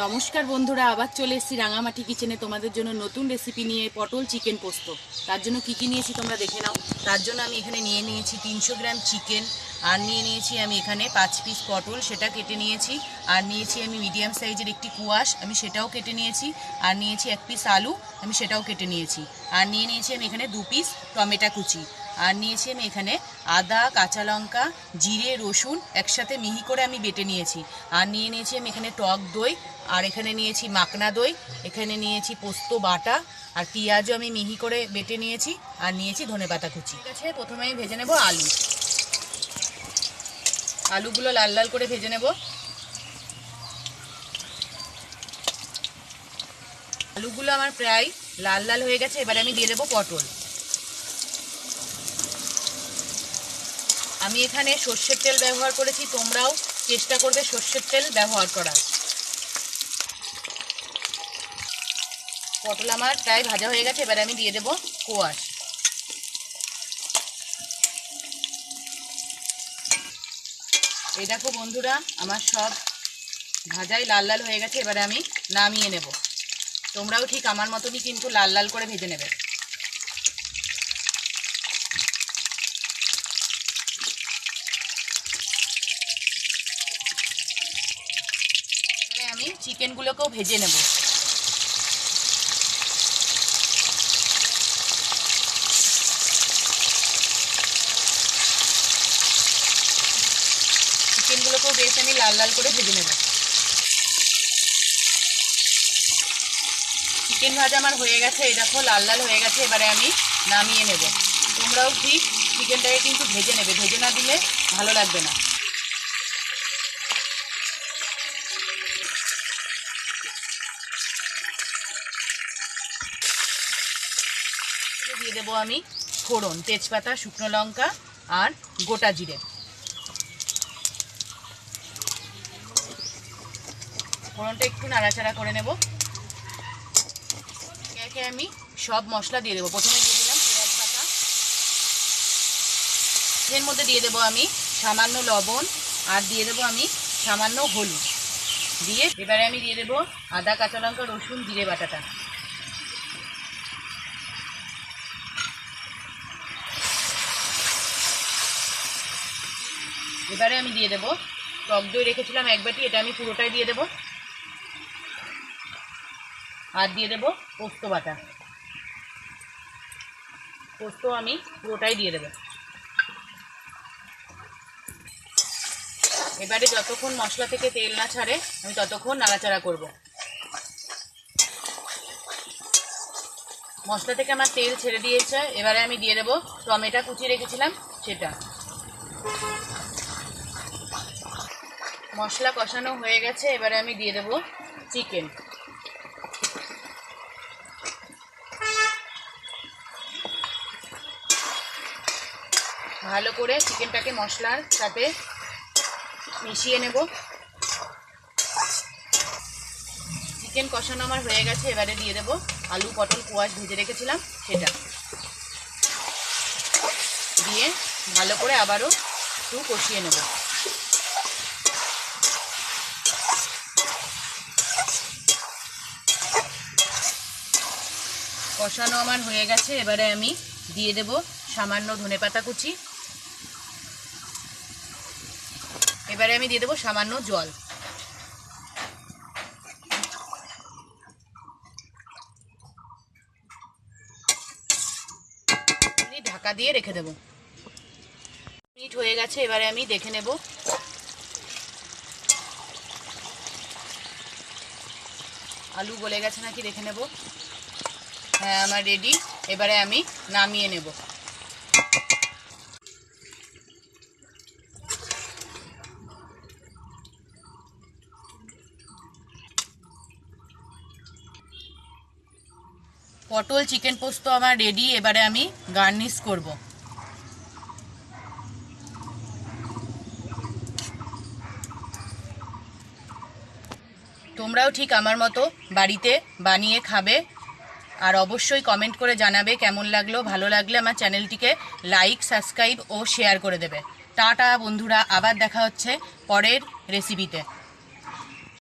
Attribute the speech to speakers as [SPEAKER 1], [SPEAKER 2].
[SPEAKER 1] নমস্কার বন্ধুরা, আবার চলে এসেছি রাঙামাটি কিচেনে তোমাদের জন্য নতুন রেসিপি নিয়ে। পটল চিকেন পোস্ত। তার জন্য কি নিয়েছি তোমরা দেখে নাও। তার জন্য আমি এখানে নিয়ে নিয়েছি 300 গ্রাম চিকেন, আর নিয়ে নিয়েছি আমি এখানে 5 পিস পটল, সেটা কেটে নিয়েছি। আর নিয়েছি আমি মিডিয়াম সাইজের একটি কুয়াশ, আমি সেটাও কেটে নিয়েছি। আর নিয়েছি 1 পিস আলু, আমি সেটাও কেটে নিয়েছি। আর নিয়ে নিয়েছি আমি এখানে 2 পিস টমেটো কুচি। আর নিয়েছি আমি এখানে আদা, কাঁচা লঙ্কা, জিরে, রসুন একসাথে মিহি করে আমি বেটে নিয়েছি। আর নিয়ে নিয়েছি আমি এখানে টক দই, আর এখানে নিয়েছি মাখনা দই, এখানে নিয়েছি পোস্ত বাটা, আর পেঁয়াজও আমি মিহি করে বেটে নিয়েছি। আর নিয়েছি ধনেপাতা কুচি। ঠিক আছে, প্রথমে আমি ভেজে নেব আলুগুলো লাল লাল করে ভেজে নেব। আলুগুলো আমার প্রায় লাল লাল হয়ে গেছে। এবারে আমি দিয়ে দেবো পটল। আমি এখানে সর্ষের তেল ব্যবহার করেছি, তোমরাও চেষ্টা করবে সর্ষের তেল ব্যবহার করার। পটল আমার প্রায় ভাজা হয়ে গেছে, এবারে আমি দিয়ে দেবো কোয়াশ। এই দেখো বন্ধুরা, আমার সব ভাজাই লাল লাল হয়ে গেছে। এবারে আমি নামিয়ে নেব। তোমরাও ঠিক আমার মতনই কিন্তু লাল লাল করে ভেজে নেবে। এবারে আমি চিকেনগুলোকেও ভেজে নেব। চিকেনগুলোকেও বেশ আমি লাল লাল করে ভেজে নেব। চিকেন ভাজা আমার হয়ে গেছে, এই দেখো লাল লাল হয়ে গেছে। এবারে আমি নামিয়ে নেব। তোমরাও ঠিক চিকেনটাকে কিন্তু ভেজে নেবে, ভেজে না দিলে ভালো লাগবে না। দিয়ে দেবো আমি ফোড়ন, তেজপাতা, শুকনো লঙ্কা আর গোটা জিরে। ফোড়নটা একটু নাড়াচাড়া করে নেব। একে আমি সব মশলা দিয়ে দেবো। প্রথমে দিয়ে দিলাম পেঁয়াজ বাটা, এর মধ্যে দিয়ে দেবো আমি সামান্য লবণ, আর দিয়ে দেবো আমি সামান্য হলুদ দিয়ে এবারে আমি দিয়ে দেবো আদা, কাঁচা লঙ্কা, রসুন, জিরে বাটাটা। এবারে আমি দিয়ে দেবো টক দই রেখেছিলাম 1 বাটি, এটা আমি পুরোটাই দিয়ে দেবো। আর দিয়ে দেবো পোস্ত বাটা, পোস্ত আমি পুরোটাই দিয়ে দেবো। এবারে যতক্ষণ মশলা থেকে তেল না ছাড়ে আমি ততক্ষণ নাড়াচাড়া করব। মশলা থেকে আমার তেল ছেড়ে দিয়েছে, এবারে আমি দিয়ে দেবো টমেটো কুচি রেখেছিলাম সেটা। মশলা কষানো হয়ে গেছে, এবারে আমি দিয়ে দেবো চিকেন। ভালো করে চিকেনটাকে মশলার সাথে মিশিয়ে নেব। চিকেন কষানো আমার হয়ে গেছে, এবারে দিয়ে দেবো আলু, পটল, কোয়াশ ভেজে রেখেছিলাম সেটা দিয়ে ভালো করে আবারও একটু কষিয়ে নেব। কষানো আমার হয়ে গেছে, এবারে আমি দিয়ে দেব সামান্য ধনেপাতা কুচি। এবারে আমি দিয়ে দেবো সামান্য জল। ঢাকা দিয়ে রেখে দেবো। মিনিট হয়ে গেছে, এবারে আমি দেখে নেব। আলু গলে গেছে নাকি দেখে নেব। হ্যাঁ, আমার রেডি। এবারে আমি নামিয়ে নেব। পটল চিকেন পোস্ত আমার রেডি। এবারে আমি গার্নিশ করব। তোমরাও ঠিক আমার মতো বাড়িতে বানিয়ে খাবে, আর অবশ্যই কমেন্ট করে জানাবে কেমন লাগলো। ভালো লাগলে আমার চ্যানেলটিকে লাইক, সাবস্ক্রাইব ও শেয়ার করে দেবে। টাটা বন্ধুরা, আবার দেখা হচ্ছে পরের রেসিপিতে।